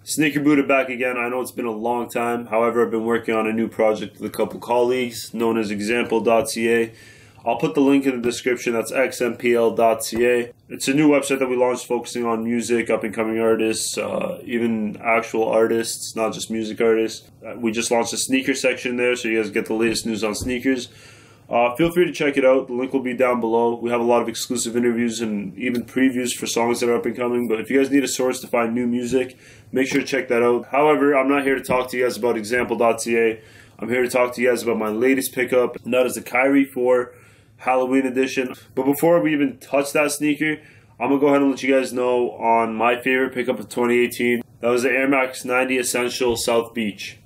Sneaker booted back again. I know it's been a long time. However, I've been working on a new project with a couple colleagues known as nrml.ca. I'll put the link in the description. That's nrml.ca. It's a new website that we launched focusing on music, up-and-coming artists, even actual artists, not just music artists. We just launched a sneaker section there, so you guys get the latest news on sneakers. Feel free to check it out. The link will be down below. We have a lot of exclusive interviews and even previews for songs that are up and coming. But if you guys need a source to find new music, make sure to check that out. However, I'm not here to talk to you guys about example.ca. I'm here to talk to you guys about my latest pickup, and that is the Kyrie 4 Halloween edition. But before we even touch that sneaker, I'm going to go ahead and let you guys know on my favorite pickup of 2018. That was the Air Max 90 Essential South Beach,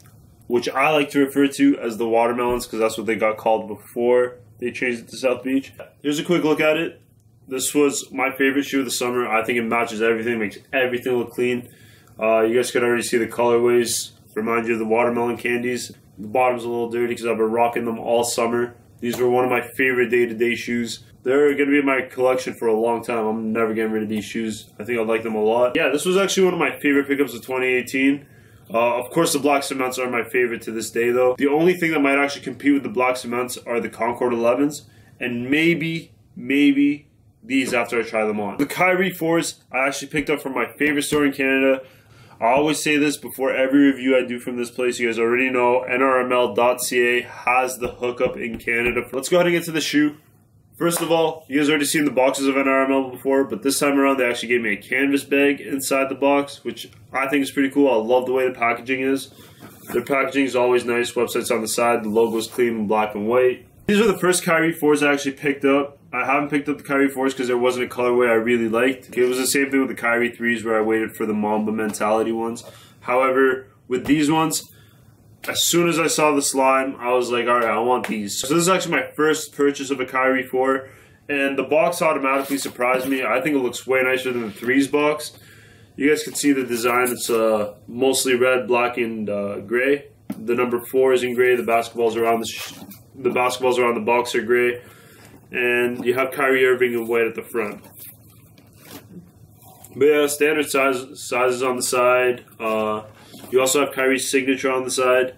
which I like to refer to as the watermelons because that's what they got called before they changed it to South Beach. Here's a quick look at it. This was my favorite shoe of the summer. I think it matches everything, makes everything look clean. You guys can already see the colorways. Remind you of the watermelon candies. The bottom's a little dirty because I've been rocking them all summer. These were one of my favorite day-to-day shoes. They're going to be in my collection for a long time. I'm never getting rid of these shoes. I think I like them a lot. Yeah, this was actually one of my favorite pickups of 2018. Of course, the black cements are my favorite to this day, though. The only thing that might actually compete with the black cements are the Concord 11s, and maybe these after I try them on. The Kyrie 4s I actually picked up from my favorite store in Canada. I always say this before every review I do from this place. You guys already know nrml.ca has the hookup in Canada. Let's go ahead and get to the shoe. First of all, you guys already seen the boxes of NRML before, but this time around they actually gave me a canvas bag inside the box, which I think is pretty cool. I love the way the packaging is. Their packaging is always nice. Website's on the side. The logo's clean and black and white. These are the first Kyrie 4s I actually picked up. I haven't picked up the Kyrie 4s because there wasn't a colorway I really liked. It was the same thing with the Kyrie 3s where I waited for the Mamba mentality ones. However, with these ones, as soon as I saw the slime, I was like, alright, I want these. So this is actually my first purchase of a Kyrie 4, and the box automatically surprised me. I think it looks way nicer than the 3s box. You guys can see the design. It's mostly red, black, and gray. The number 4 is in gray. The basketballs around the box are gray. And you have Kyrie Irving in white at the front. But yeah, standard sizes on the side. You also have Kyrie's signature on the side.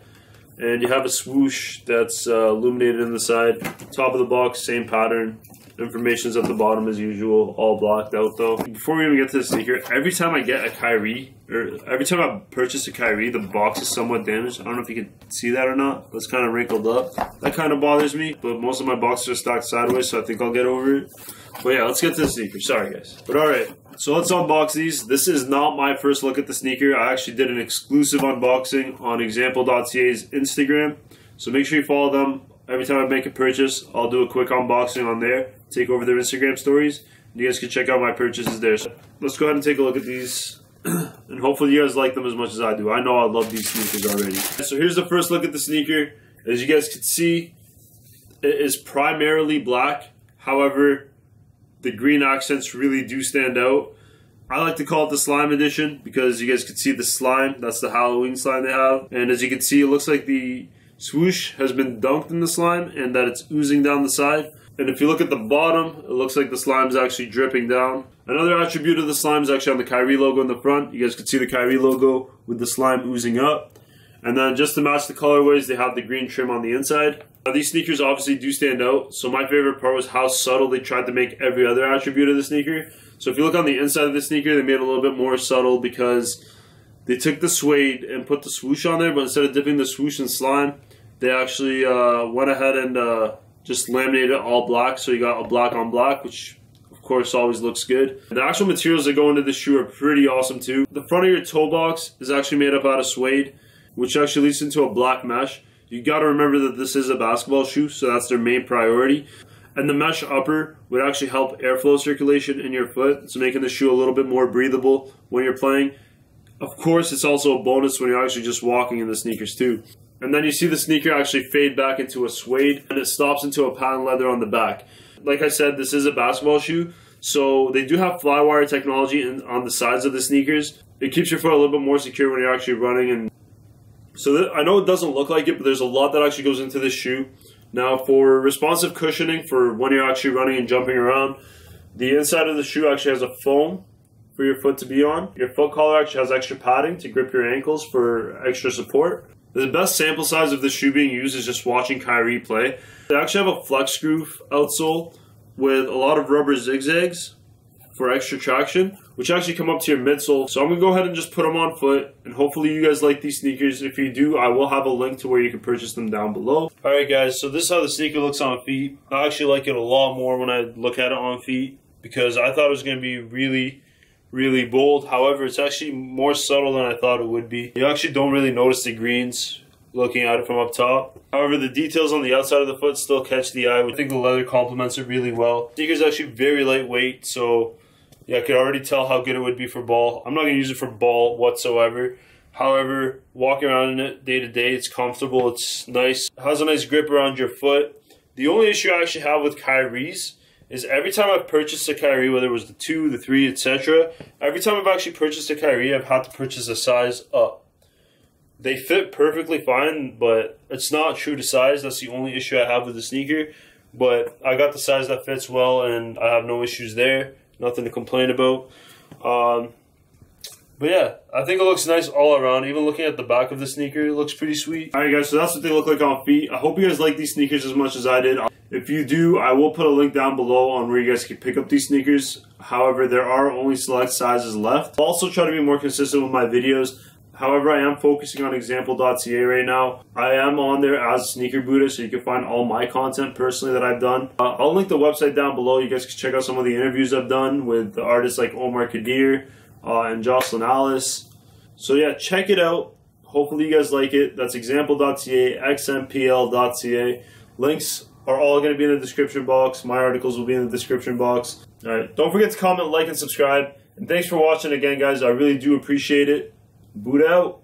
And you have a swoosh that's illuminated in the side. Top of the box, same pattern. Information's at the bottom as usual, all blacked out though. Before we even get to the sneaker, every time I get a Kyrie, or every time I purchase a Kyrie, the box is somewhat damaged. I don't know if you can see that or not. It's kind of wrinkled up. That kind of bothers me, but most of my boxes are stacked sideways, so I think I'll get over it. But yeah, let's get to the sneaker. Sorry guys. But alright, so let's unbox these. This is not my first look at the sneaker. I actually did an exclusive unboxing on example.ca's Instagram. So make sure you follow them. Every time I make a purchase, I'll do a quick unboxing on there, take over their Instagram stories, and you guys can check out my purchases there. So let's go ahead and take a look at these, and hopefully you guys like them as much as I do. I know I love these sneakers already. So here's the first look at the sneaker. As you guys can see, it is primarily black. However, the green accents really do stand out. I like to call it the slime edition because you guys can see the slime. That's the Halloween slime they have. And as you can see, it looks like the swoosh has been dunked in the slime and that it's oozing down the side. And if you look at the bottom, it looks like the slime is actually dripping down. Another attribute of the slime is actually on the Kyrie logo in the front. You guys can see the Kyrie logo with the slime oozing up. And then just to match the colorways, they have the green trim on the inside. Now these sneakers obviously do stand out. So my favorite part was how subtle they tried to make every other attribute of the sneaker. So if you look on the inside of the sneaker, they made it a little bit more subtle because they took the suede and put the swoosh on there, but instead of dipping the swoosh in slime, they actually went ahead and just laminated it all black, so you got a black on black, which of course always looks good. The actual materials that go into this shoe are pretty awesome too. The front of your toe box is actually made up out of suede, which actually leads into a black mesh. You got to remember that this is a basketball shoe, so that's their main priority. And the mesh upper would actually help airflow circulation in your foot, so making the shoe a little bit more breathable when you're playing. Of course, it's also a bonus when you're actually just walking in the sneakers too. And then you see the sneaker actually fade back into a suede, and it stops into a patent leather on the back. Like I said, this is a basketball shoe, so they do have flywire technology on the sides of the sneakers. It keeps your foot a little bit more secure when you're actually running. And so I know it doesn't look like it, but there's a lot that actually goes into this shoe. Now, for responsive cushioning for when you're actually running and jumping around, the inside of the shoe actually has a foam for your foot to be on. Your foot collar actually has extra padding to grip your ankles for extra support. The best sample size of the shoe being used is just watching Kyrie play. They actually have a flex groove outsole with a lot of rubber zigzags for extra traction, which actually come up to your midsole. So I'm going to go ahead and just put them on foot, and hopefully you guys like these sneakers. If you do, I will have a link to where you can purchase them down below. Alright guys, so this is how the sneaker looks on feet. I actually like it a lot more when I look at it on feet, because I thought it was going to be really bold. However, it's actually more subtle than I thought it would be. You actually don't really notice the greens looking at it from up top. However, the details on the outside of the foot still catch the eye. I think the leather complements it really well. The sneaker's actually very lightweight, so yeah, I could already tell how good it would be for ball. I'm not going to use it for ball whatsoever. However, walking around in it day to day, it's comfortable, it's nice. It has a nice grip around your foot. The only issue I actually have with Kyrie's is every time I've purchased a Kyrie, whether it was the 2, the 3, etc., every time I've actually purchased a Kyrie, I've had to purchase a size up. They fit perfectly fine, but it's not true to size. That's the only issue I have with the sneaker. But I got the size that fits well, and I have no issues there. Nothing to complain about. But yeah, I think it looks nice all around. Even looking at the back of the sneaker, it looks pretty sweet. Alright guys, so that's what they look like on feet. I hope you guys like these sneakers as much as I did. If you do, I will put a link down below on where you guys can pick up these sneakers. However, there are only select sizes left. I'll also try to be more consistent with my videos. However, I am focusing on example.ca right now. I am on there as Sneaker Buddha, so you can find all my content personally that I've done. I'll link the website down below. You guys can check out some of the interviews I've done with the artists like Omar Kadir and Jocelyn Alice. So yeah, check it out. Hopefully you guys like it. That's example.ca, nrml.ca. Links are all going to be in the description box. My articles will be in the description box. Alright, don't forget to comment, like, and subscribe. And thanks for watching again, guys. I really do appreciate it. Boot out.